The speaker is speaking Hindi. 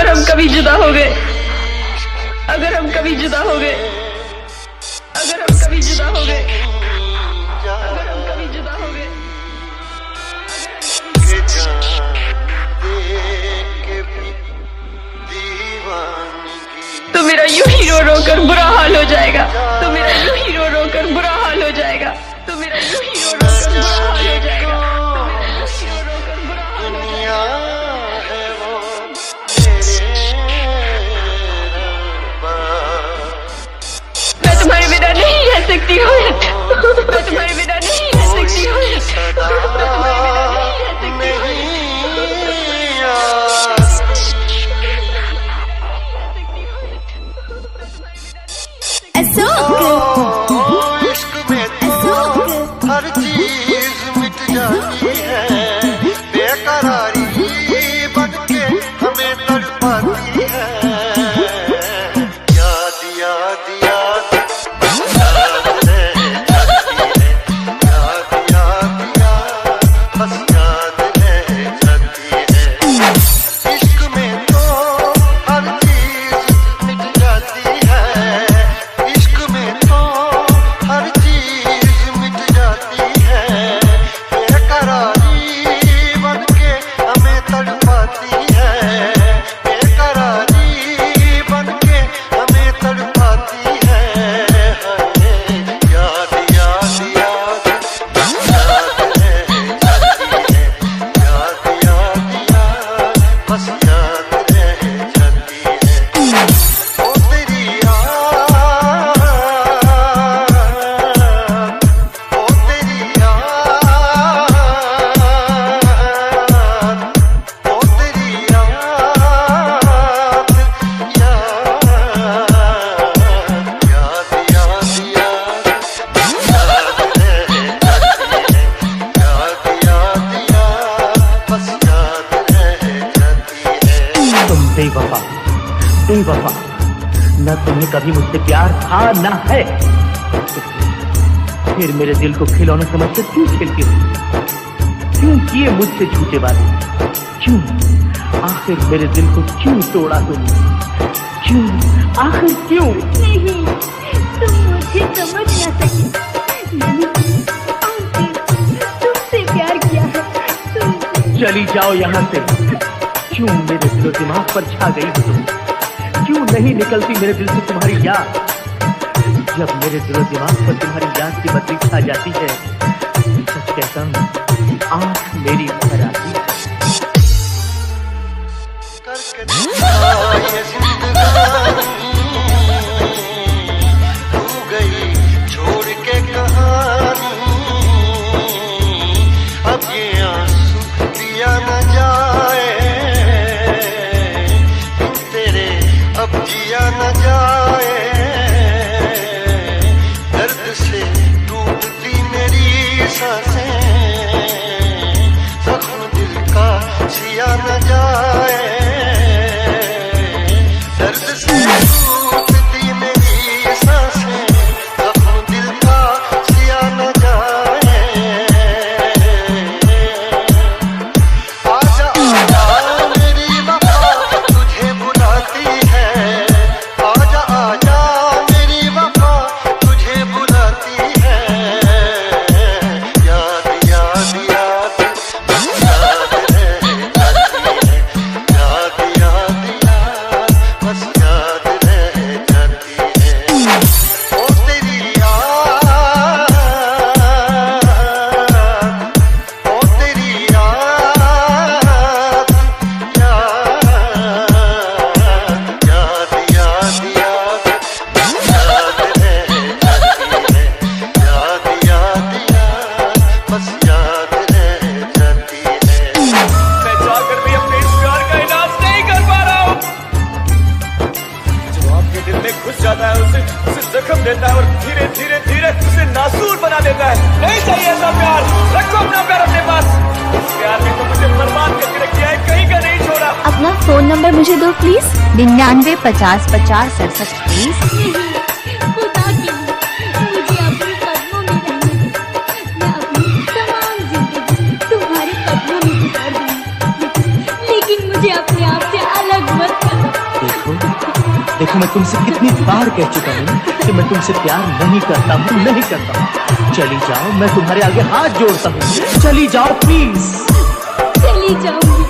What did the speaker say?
अगर हम कभी जुदा हो गए, अगर हम कभी जुदा हो गए, अगर हम कभी जुदा हो गए, अगर हम कभी जुदा हो गए, तो मेरा यूं ही रो रो कर बुरा हाल हो जाएगा, तो मेरा यूं ही रो रो कर बुरा हाल हो जाएगा, तो मेरा यूं ही रो रो कर बुरा हाल हो जाएगा, तो मेरा यूं ही रो रो कर बुरा हाल हो जाएगा। मैं तुम्हारे बिना नहीं रह सकती हूँ, मैं तुम्हारे बिना नहीं रह सकती हूँ, मैं तुम्हारे बिना नहीं रह सकती हूँ। इश्क में तो हर चीज मिट जाती है, बेकरारी बनके हमें तड़पाती है। याद याद याद याद रह जाती है, याद याद याद बस याद रह जाती है। इश्क में तो हर चीज मिट जाती है, इश्क में तो हर चीज मिट जाती है, बेकरारी बनके हमें तड़पाती है, बेकरारी बनके हमें तड़पाती है। याद याद याद याद रह जाती है, याद याद याद बस याद रह जाती है। ओ तेरी याद, ओ तेरी याद, ओ तेरी याद, याद याद याद याद याद रह जाती है, याद याद याद बस याद रह जाती है। तुम बेवफा, बेवफा, न तुम्हें कभी मुझसे प्यार था न है, फिर मेरे दिल को खिलौना समझकर क्यों खेलती हो? क्यों किए मुझसे झूठे वादे? क्यों आखिर मेरे दिल को क्यों तोड़ा तुमने? क्यों आखिर क्यों? नहीं, तुम मुझे समझ ना सके। मैंने तुमसे प्यार किया है। तुम चली जाओ यहाँ से। क्यों मेरे दिलो दिमाग पर छा गई हो तुम? क्यों नहीं निकलती मेरे दिल से तुम्हारी याद? जब मेरे दिलो दिमाग पर तुम्हारी याद की बत्ती छा जाती है, सच कहता हूँ आँख मेरी भर आती है। करके दिखा ये जिंदगानी, तू गई छोड़ के कहानी, अब ये आंसू दिया न जाए, तेरे अब जिया न जाए। दर्द से टूटती मेरी सांसें, जख्म दिल का सिया न जाए। दर्द से टूटती मेरी सांसें, जख्म दिल का सिया न जाए। आजा आजा मेरी वफा तुझे बुलाती है, आजा आजा मेरी वफा तुझे बुलाती है। याद याद याद याद रह जाती है, याद याद याद बस याद रह जाती है। ओ तेरी याद, ओ तेरी याद, याद याद याद याद याद रह जाती है, याद याद याद बस याद रह जाती है। मैं चाहकर भी अपने इस प्यार का इलाज नहीं कर पा रहा हूँ। जो आपके दिल में घुस जाता है उसे जख्म देता है और धीरे धीरे धीरे उसे नासूर बना देता है। नहीं चाहिए ऐसा प्यार, रखो अपना प्यार अपने पास। इस प्यार ने तो मुझे बर्बाद करके रख दिया है, कहीं का नहीं छोड़ा। अपना फोन नंबर मुझे दो प्लीज। 99 50 50 67 30। खुदा के लिए मुझे अपने कदमों में रहने दो। मैं अपनी तमाम जिंदगी तुम्हारे कदमों में गुजार दूंगी, लेकिन मुझे अपने आप से अलग मत कर। देखो मैं तुमसे कितनी बार कह चुका हूँ कि मैं तुमसे प्यार नहीं करता हूँ, नहीं करता हूँ। चली जाओ, मैं तुम्हारे आगे हाथ जोड़ता हूँ, चली जाओ प्लीज। चली जाऊंगी